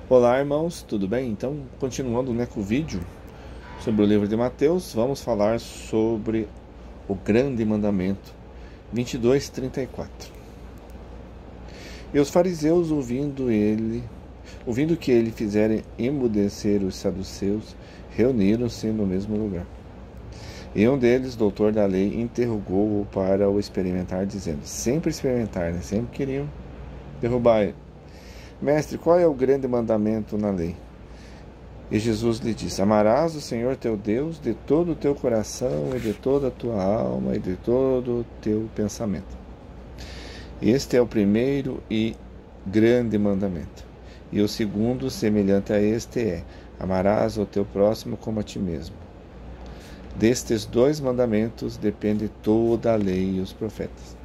Olá, irmãos, tudo bem? Então, continuando, com o vídeo sobre o livro de Mateus, vamos falar sobre o grande mandamento 22:34. E os fariseus, ouvindo que ele fizera emudecer os saduceus, reuniram-se no mesmo lugar. E um deles, doutor da lei, interrogou-o para o experimentar, dizendo: sempre experimentar, sempre queriam derrubar ele. Mestre, qual é o grande mandamento na lei? E Jesus lhe disse: amarás o Senhor teu Deus de todo o teu coração e de toda a tua alma e de todo o teu pensamento. Este é o primeiro e grande mandamento. E o segundo, semelhante a este, é: amarás o teu próximo como a ti mesmo. Destes dois mandamentos depende toda a lei e os profetas.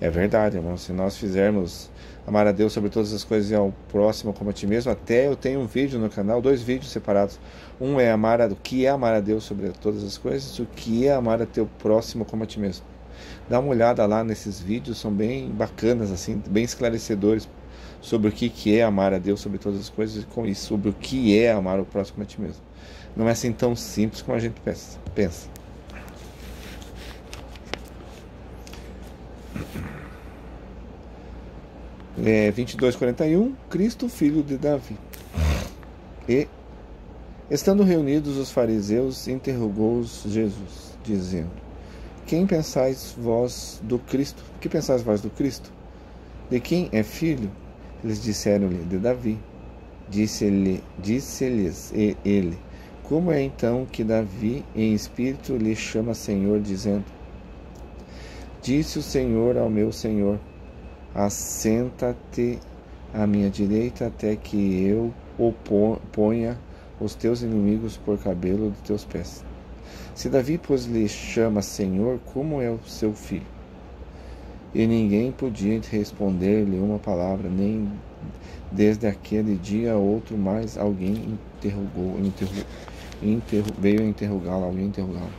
É verdade, irmão, se nós fizermos amar a Deus sobre todas as coisas e ao próximo como a ti mesmo, até eu tenho um vídeo no canal, 2 vídeos separados. Um é o que é amar a Deus sobre todas as coisas, o que é amar a teu próximo como a ti mesmo. Dá uma olhada lá nesses vídeos, são bem bacanas, assim, bem esclarecedores sobre o que é amar a Deus sobre todas as coisas e sobre o que é amar o próximo como a ti mesmo. Não é assim tão simples como a gente pensa. É 22:41, Cristo, filho de Davi. E, estando reunidos os fariseus, interrogou-os Jesus, dizendo: quem pensais vós do Cristo? Que pensais vós do Cristo? De quem é filho? Eles disseram-lhe: de Davi. Disse-lhes ele: como é então que Davi em espírito lhe chama Senhor, dizendo: disse o Senhor ao meu Senhor: assenta-te à minha direita até que eu ponha os teus inimigos por cabelo de teus pés. Se Davi, pois, lhe chama Senhor, como é o seu filho? E ninguém podia responder-lhe uma palavra, nem desde aquele dia a outro mais alguém veio interrogá-lo, alguém interrogá-lo.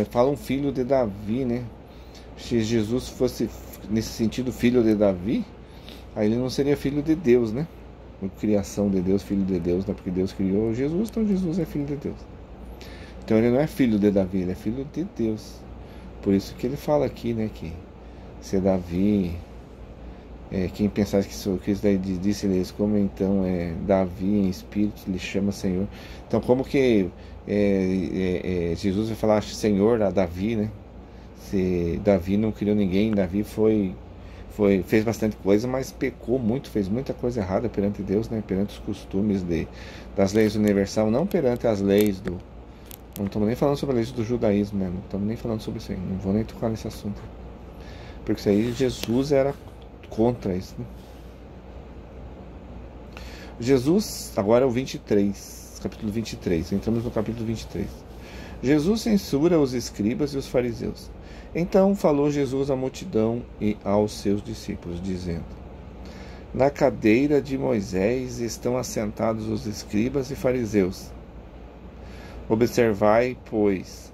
Fala um filho de Davi, né? Se Jesus fosse nesse sentido filho de Davi, aí ele não seria filho de Deus, né? Criação de Deus, filho de Deus, né? Porque Deus criou Jesus, então Jesus é filho de Deus. Então ele não é filho de Davi, ele é filho de Deus. Por isso que ele fala aqui, né, que se Davi, quem pensasse que sou Cristo, daí disse-lhes: como então Davi em espírito lhe chama Senhor. Então como que Jesus vai falar Senhor a Davi, né? Se Davi não criou ninguém, Davi fez bastante coisa, mas pecou muito, fez muita coisa errada perante Deus, né? Perante os costumes das leis universais, não perante as leis não estamos nem falando sobre a lei do judaísmo, né? Não estamos nem falando sobre isso aí, não vou nem tocar nesse assunto, porque isso aí Jesus era contra isso, né? Jesus, agora é o 23, capítulo 23, entramos no capítulo 23. Jesus censura os escribas e os fariseus. Então falou Jesus à multidão e aos seus discípulos, dizendo: na cadeira de Moisés estão assentados os escribas e fariseus. Observai, pois,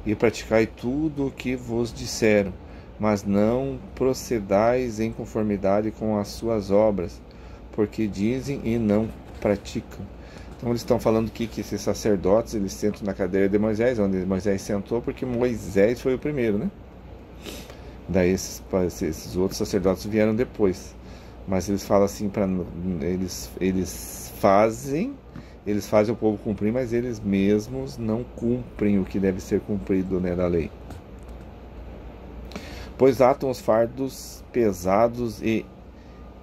e praticai tudo o que vos disseram, mas não procedais em conformidade com as suas obras, porque dizem e não praticam. Então eles estão falando aqui que esses sacerdotes, eles sentam na cadeira de Moisés, onde Moisés sentou, porque Moisés foi o primeiro, né? Daí esses outros sacerdotes vieram depois. Mas eles falam assim, eles fazem o povo cumprir, mas eles mesmos não cumprem o que deve ser cumprido, né, da lei. Pois atam os fardos pesados e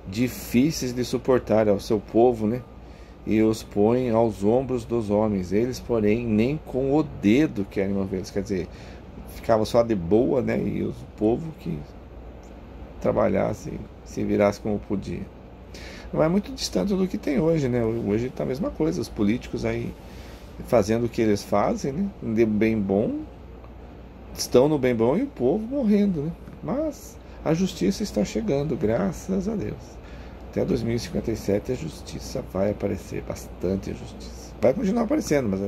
difíceis de suportar ao seu povo, né? E os põem aos ombros dos homens. Eles, porém, nem com o dedo querem movê-los. Quer dizer, ficava só de boa, né? E o povo que trabalhasse, se virasse como podia. Não é muito distante do que tem hoje, né? Hoje está a mesma coisa. Os políticos aí fazendo o que eles fazem, né? De bem bom, estão no bem bom e o povo morrendo, né? Mas a justiça está chegando, graças a Deus. Até 2057 a justiça vai aparecer, bastante justiça. Vai continuar aparecendo, mas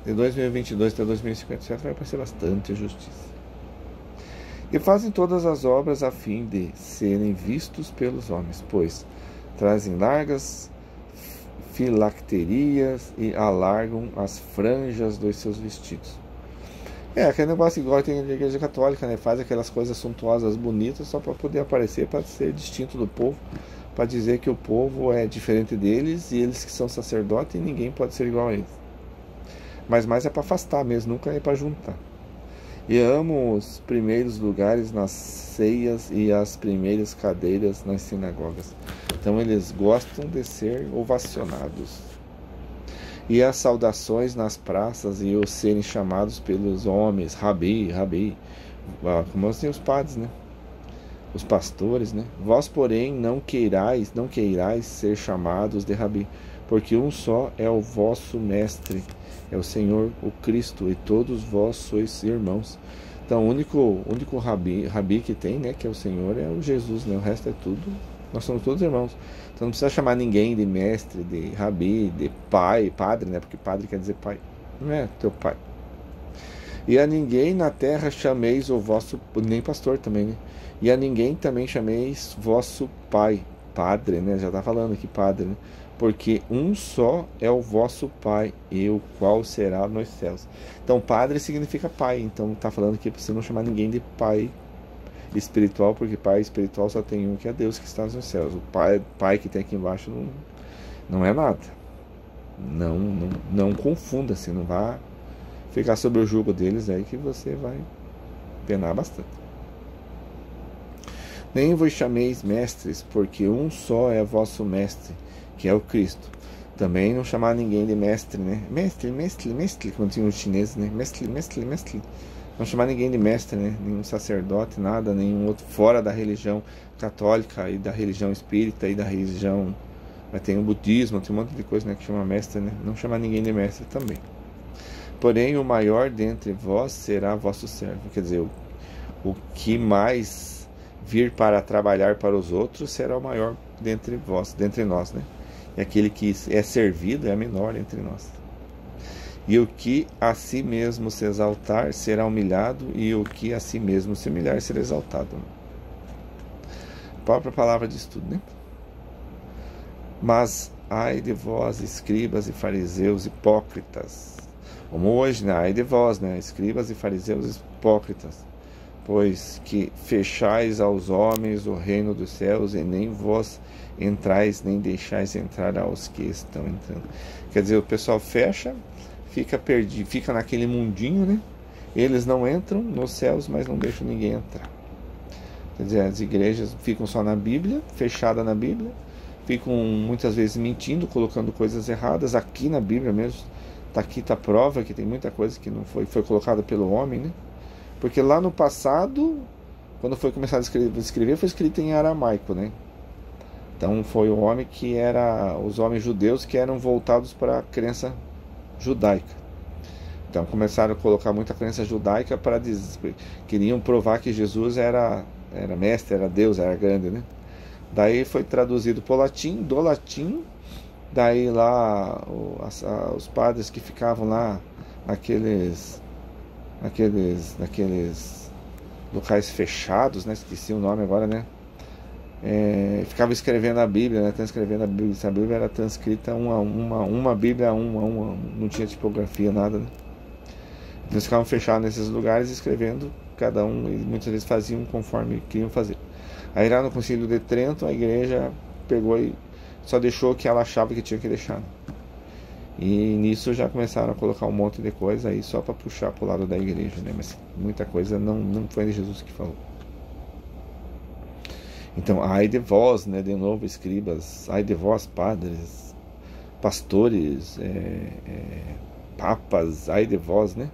de 2022 até 2057 vai aparecer bastante justiça. E fazem todas as obras a fim de serem vistos pelos homens, pois trazem largas filacterias e alargam as franjas dos seus vestidos. Aquele negócio igual tem na igreja católica, né? Faz aquelas coisas suntuosas, bonitas, só para poder aparecer, para ser distinto do povo, para dizer que o povo é diferente deles e eles que são sacerdotes e ninguém pode ser igual a eles. Mas mais é para afastar mesmo, nunca é para juntar. E amo os primeiros lugares nas ceias e as primeiras cadeiras nas sinagogas. Então eles gostam de ser ovacionados. E as saudações nas praças e os serem chamados pelos homens, Rabi, Rabi, como assim os padres, né? Os pastores, né? Vós, porém, não queirais ser chamados de Rabi, porque um só é o vosso mestre, é o Senhor, o Cristo, e todos vós sois irmãos. Então, o único Rabi que tem, né, que é o Senhor, é o Jesus, né? O resto é tudo, nós somos todos irmãos. Então não precisa chamar ninguém de mestre, de Rabi, de pai, padre, né? Porque padre quer dizer pai, não é teu pai. E a ninguém na terra chameis o vosso, nem pastor também, né? E a ninguém também chameis vosso pai, padre, né? Já está falando aqui padre, né? Porque um só é o vosso pai, e o qual será nos céus. Então padre significa pai, então está falando aqui para você não chamar ninguém de pai espiritual, porque pai espiritual só tem um, que é Deus que está nos céus. O pai que tem aqui embaixo não é nada. Não confunda-se, não vá ficar sob o jugo deles aí que você vai penar bastante. Nem vos chameis mestres, porque um só é vosso mestre, que é o Cristo. Também não chamar ninguém de mestre, né? Mestre, quando tinha os chineses, né? Mestre. Não chamar ninguém de mestre, né? Nenhum sacerdote, nada, nenhum outro, fora da religião católica e da religião espírita e da religião... Tem o budismo, tem um monte de coisa, né, que chama mestre, né? Não chamar ninguém de mestre também. Porém, o maior dentre vós será vosso servo. Quer dizer, o que mais vir para trabalhar para os outros será o maior dentre vós, dentre nós, né? E aquele que é servido é menor entre nós. E o que a si mesmo se exaltar será humilhado, e o que a si mesmo se humilhar será exaltado. Própria palavra de estudo, né? Mas ai de vós, escribas e fariseus hipócritas. Como hoje, né? Ai de vós, né? Escribas e fariseus hipócritas. Pois que fechais aos homens o reino dos céus, e nem vós entrais, nem deixais entrar aos que estão entrando. Quer dizer, o pessoal fecha, fica perdido, fica naquele mundinho, né? Eles não entram nos céus, mas não deixam ninguém entrar. Quer dizer, as igrejas ficam só na Bíblia, fechada na Bíblia, ficam muitas vezes mentindo, colocando coisas erradas aqui na Bíblia mesmo. Tá a prova que tem muita coisa que não foi colocada pelo homem, né? Porque lá no passado, quando foi começar a escrever, foi escrito em aramaico, né? Então foi o homem que era, os homens judeus que eram voltados para a crença judaica. Então começaram a colocar muita crença judaica para dizer, queriam provar que Jesus era mestre, era Deus, era grande, né? Daí foi traduzido para o latim, do latim, daí lá os padres que ficavam lá naqueles locais fechados, né? Esqueci o nome agora, né? Ficava escrevendo a Bíblia, né? Transcrevendo a Bíblia. A Bíblia era transcrita uma Bíblia a uma, não tinha tipografia, nada, né? Eles ficavam fechados nesses lugares escrevendo cada um, e muitas vezes faziam conforme queriam fazer. Aí lá no Concílio de Trento, a igreja pegou e só deixou o que ela achava que tinha que deixar. E nisso já começaram a colocar um monte de coisa aí só para puxar para o lado da igreja, né? Mas muita coisa não foi de Jesus que falou. Então, ai de vós, né? De novo, escribas, ai de vós, padres, pastores, papas, ai de vós, né?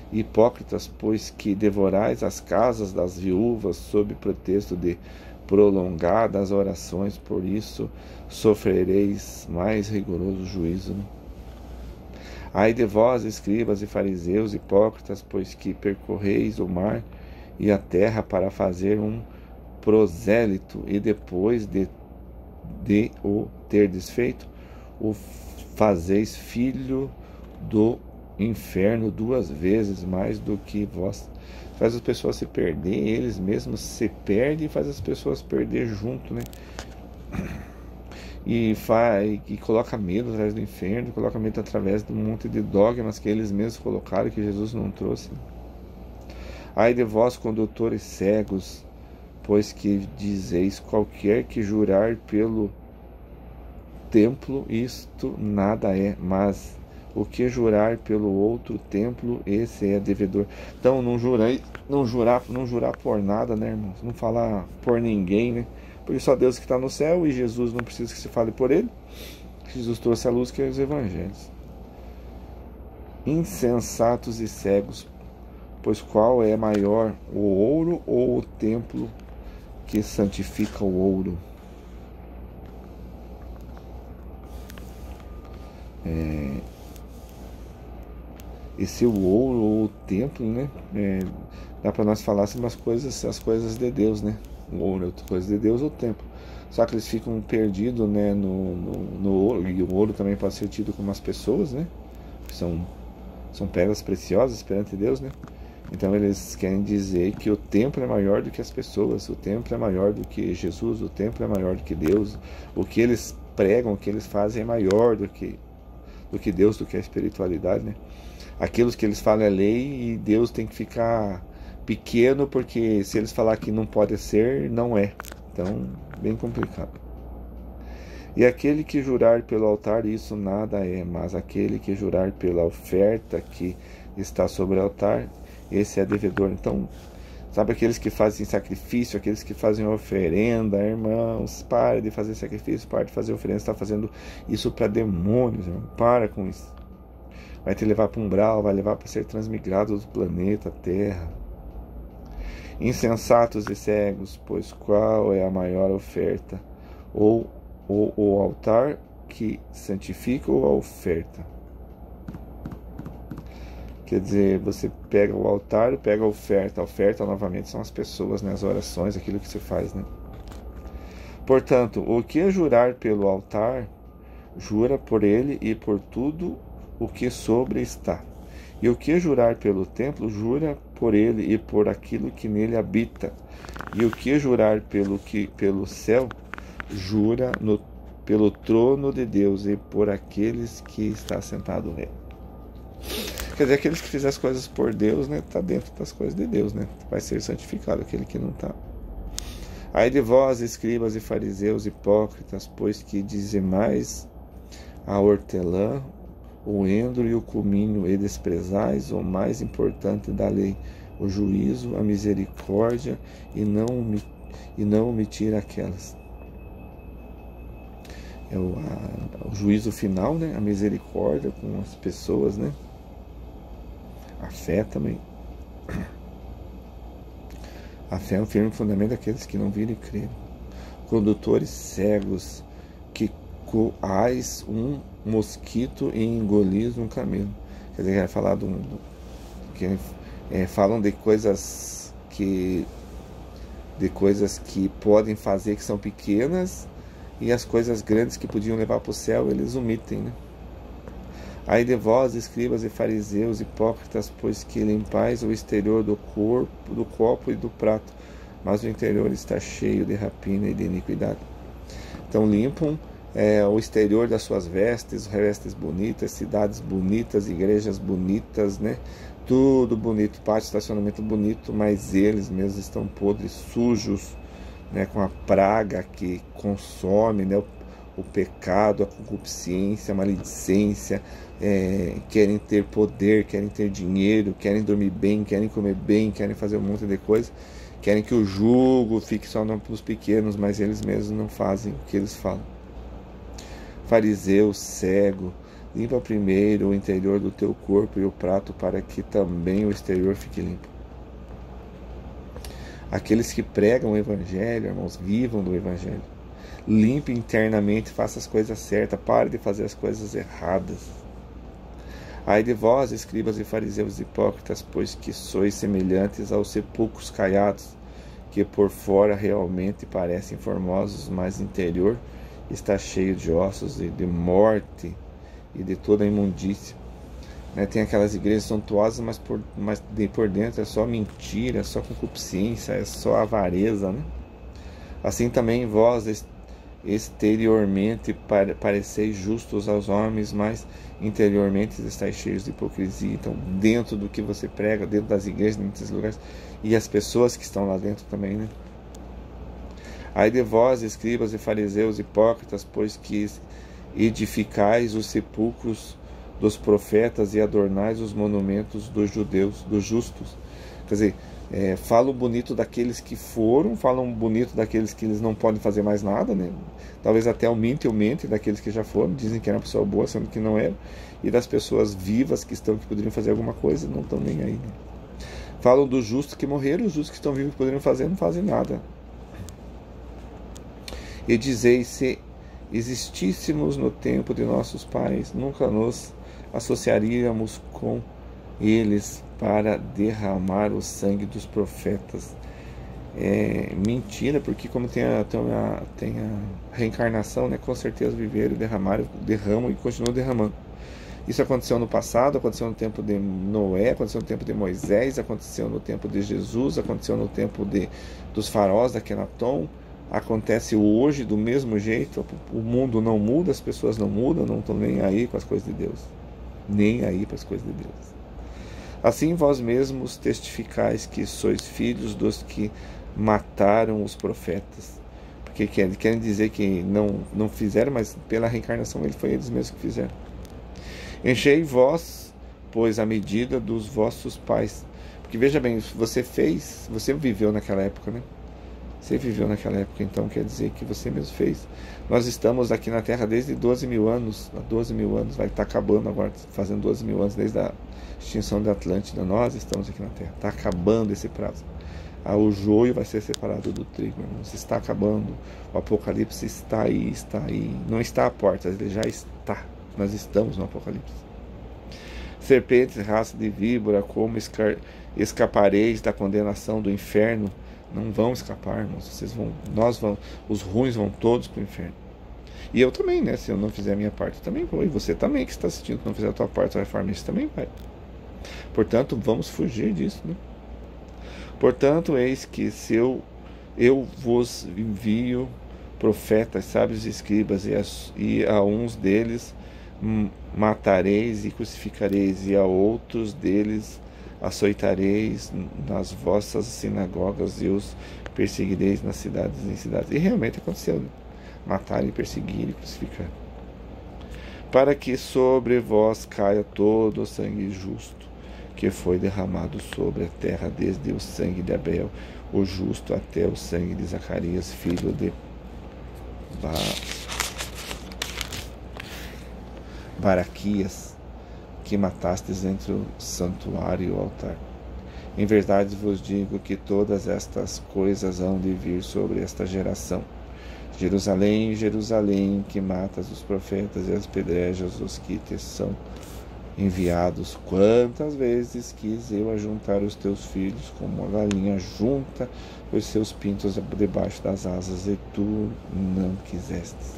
Hipócritas, pois que devorais as casas das viúvas sob pretexto de prolongadas orações, por isso sofrereis mais rigoroso juízo. Ai de vós, escribas e fariseus hipócritas, pois que percorreis o mar e a terra para fazer um prosélito, e depois de o ter desfeito, o fazeis filho do inferno 2 vezes mais do que vós. Faz as pessoas se perder, eles mesmos se perdem e faz as pessoas perder junto, né? e coloca medo através do inferno, coloca medo através de um monte de dogmas que eles mesmos colocaram, que Jesus não trouxe. Ai de vós, condutores cegos, pois que dizeis: qualquer que jurar pelo templo, isto nada é, mas o que jurar pelo outro templo, esse é devedor. Então não jurar por nada, né, irmãos? Não falar por ninguém, né? Porque só Deus que está no céu, e Jesus não precisa que se fale por ele. Jesus trouxe a luz, que é os evangelhos. Insensatos e cegos, pois qual é maior, o ouro ou o templo que santifica o ouro? Esse o ouro ou o templo, né? Dá para nós falar sobre as coisas de Deus, né? O ouro é outra coisa de Deus, ou o templo. Só que eles ficam perdidos, né, no ouro, e o ouro também pode ser tido como as pessoas, né? São pedras preciosas perante Deus, né? Então eles querem dizer que o templo é maior do que as pessoas, o templo é maior do que Jesus, o templo é maior do que Deus. O que eles pregam, o que eles fazem é maior do que Deus, do que a espiritualidade, né? Aquilo que eles falam é lei, e Deus tem que ficar pequeno, porque se eles falar que não pode ser, não é. Então, bem complicado. E aquele que jurar pelo altar, isso nada é, mas aquele que jurar pela oferta que está sobre o altar, esse é devedor. Então, sabe aqueles que fazem sacrifício, aqueles que fazem oferenda, irmãos, pare de fazer sacrifício, pare de fazer oferenda, você está fazendo isso para demônios, irmão. Para com isso. Vai te levar para um umbral, vai levar para ser transmigrado do planeta Terra. Insensatos e cegos, pois qual é a maior oferta? Ou o altar que santifica, ou a oferta? Quer dizer, você pega o altar, pega a oferta. A oferta, novamente, são as pessoas, né? As orações, aquilo que se faz, né? Portanto, o que jurar pelo altar, jura por ele e por tudo o que sobre está. E o que jurar pelo templo, jura por ele e por aquilo que nele habita. E o que jurar pelo céu, jura pelo trono de Deus e por aqueles que está sentado nele. Quer dizer, aqueles que fizerem as coisas por Deus, né, está dentro das coisas de Deus, né? Vai ser santificado. Aquele que não está. Ai de vós, escribas e fariseus hipócritas, pois que dizimais a hortelã, o endro e o cominho, e desprezais o mais importante da lei, o juízo, a misericórdia, e não omitir aquelas. É o juízo final, né? A misericórdia com as pessoas, né? A fé também. A fé é um firme fundamento daqueles que não viram e creram. Condutores cegos, que coais um mosquito e engolis um camelo. Quer dizer, vai falar falam de coisas que podem fazer, que são pequenas, e as coisas grandes que podiam levar para o céu, eles omitem, né? Ai de vós, escribas e fariseus hipócritas, pois que limpais o exterior do copo e do prato, mas o interior está cheio de rapina e de iniquidade. Então limpam o exterior das suas vestes bonitas, cidades bonitas, igrejas bonitas, né? Tudo bonito, pátio, estacionamento bonito, mas eles mesmos estão podres, sujos, né? Com a praga que consome, né? O pecado, a concupiscência, a maledicência, querem ter poder, querem ter dinheiro, querem dormir bem, querem comer bem, querem fazer um monte de coisa, querem que o jugo fique só para os pequenos, mas eles mesmos não fazem o que eles falam. Fariseu, cego, limpa primeiro o interior do teu corpo e o prato, para que também o exterior fique limpo. Aqueles que pregam o evangelho, irmãos, vivam do evangelho. Limpe internamente, faça as coisas certas, pare de fazer as coisas erradas. Ai de vós, escribas e fariseus hipócritas, pois que sois semelhantes aos sepulcros caiados, que por fora realmente parecem formosos, mas o interior está cheio de ossos e de morte e de toda a imundícia. Tem aquelas igrejas suntuosas, mas por dentro é só mentira, é só concupiscência, é só avareza, né? Assim também vós, exteriormente pareceis justos aos homens, mas interiormente estáis cheios de hipocrisia. Então, dentro do que você prega, dentro das igrejas, dentro desses lugares, e as pessoas que estão lá dentro também, né? Ai de vós, escribas e fariseus hipócritas, pois que edificais os sepulcros dos profetas e adornais os monumentos dos judeus, dos justos. Quer dizer, falam bonito daqueles que foram, falam bonito daqueles que eles não podem fazer mais nada, né? Talvez até aumente daqueles que já foram, dizem que era uma pessoa boa, sendo que não era, e das pessoas vivas que poderiam fazer alguma coisa, não estão nem aí, né? Falam dos justos que morreram, os justos que estão vivos que poderiam fazer, não fazem nada. E dizeis, se existíssemos no tempo de nossos pais, nunca nos associaríamos com eles para derramar o sangue dos profetas. É mentira, porque como tem a reencarnação, né, com certeza viveram, derramam e continuam derramando. Isso aconteceu no passado, aconteceu no tempo de Noé, aconteceu no tempo de Moisés, aconteceu no tempo de Jesus, aconteceu no tempo dos faraós da Akenaton. Acontece hoje do mesmo jeito. O mundo não muda, as pessoas não mudam, não estão nem aí com as coisas de Deus, nem aí para as coisas de Deus. Assim vós mesmos testificais que sois filhos dos que mataram os profetas, porque querem dizer que não fizeram, mas pela reencarnação foi eles mesmos que fizeram. Enchei vós, pois, a medida dos vossos pais, porque veja bem, você viveu naquela época, né? Você viveu naquela época, então quer dizer que você mesmo fez. Nós estamos aqui na Terra desde 12 mil anos. Há 12 mil anos, vai estar acabando agora, fazendo 12 mil anos desde a extinção da Atlântida. Nós estamos aqui na Terra. Está acabando esse prazo. O joio vai ser separado do trigo, irmãos. Está acabando. O Apocalipse está aí, está aí. Não está à porta, ele já está. Nós estamos no Apocalipse. Serpentes, raça de víbora, como escapareis da condenação do inferno? Não vão escapar, irmãos. Os ruins vão todos para o inferno. E eu também, né? Se eu não fizer a minha parte, eu também vou. E você também que está assistindo, se não fizer a tua parte, vai reformar, isso também vai. Portanto, vamos fugir disso, né? Portanto, eis que se eu vos envio profetas, sábios e escribas, e a uns deles matareis e crucificareis, e a outros deles açoitareis nas vossas sinagogas e os perseguireis nas cidades e em cidades. E realmente aconteceu, né? Matar e perseguir e crucificar. Para que sobre vós caia todo o sangue justo que foi derramado sobre a terra, desde o sangue de Abel, o justo, até o sangue de Zacarias, filho de Baraquias, que matastes entre o santuário e o altar. Em verdade vos digo que todas estas coisas hão de vir sobre esta geração. Jerusalém, Jerusalém, que matas os profetas e apedrejas os que te são enviados, quantas vezes quis eu ajuntar os teus filhos como a galinha junta os seus pintos debaixo das asas, e tu não quisestes.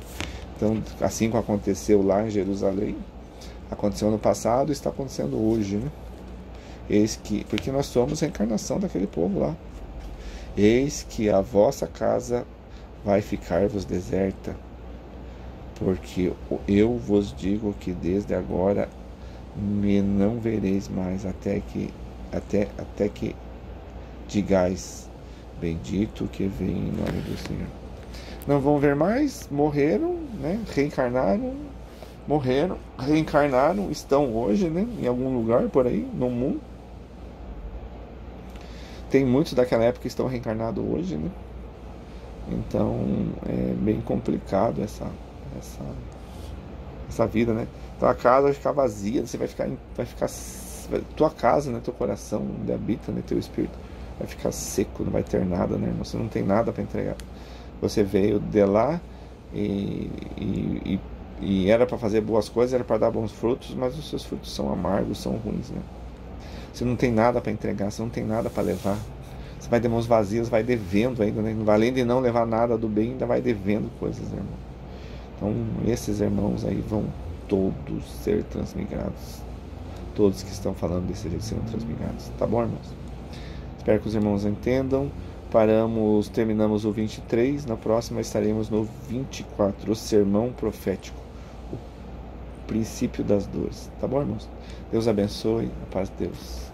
Então, assim como aconteceu lá em Jerusalém, aconteceu no passado e está acontecendo hoje, né? Porque nós somos a encarnação daquele povo lá. Eis que a vossa casa vai ficar-vos deserta, porque eu vos digo que desde agora me não vereis mais, até que digais, bendito que vem em nome do Senhor. Não vão ver mais, morreram, né? Reencarnaram, morreram, reencarnaram, estão hoje, né? Em algum lugar por aí, no mundo. Tem muitos daquela época que estão reencarnados hoje, né? Então é bem complicado essa vida, né? Então a casa vai ficar vazia, você vai ficar tua casa, né? Teu coração onde habita, né? Teu espírito vai ficar seco, não vai ter nada, né, irmão? Você não tem nada para entregar. Você veio de lá e era para fazer boas coisas, era para dar bons frutos, mas os seus frutos são amargos, são ruins, né? Você não tem nada para entregar, você não tem nada para levar. Você vai de mãos vazias, vai devendo ainda, né? Além de não levar nada do bem, ainda vai devendo coisas, né, irmão? Então, esses irmãos aí vão todos ser transmigrados. Todos que estão falando desse jeito serão transmigrados. Tá bom, irmãos? Espero que os irmãos entendam. Terminamos o 23, na próxima estaremos no 24, o sermão profético, o princípio das dores. Tá bom, irmãos? Deus abençoe, a paz de Deus.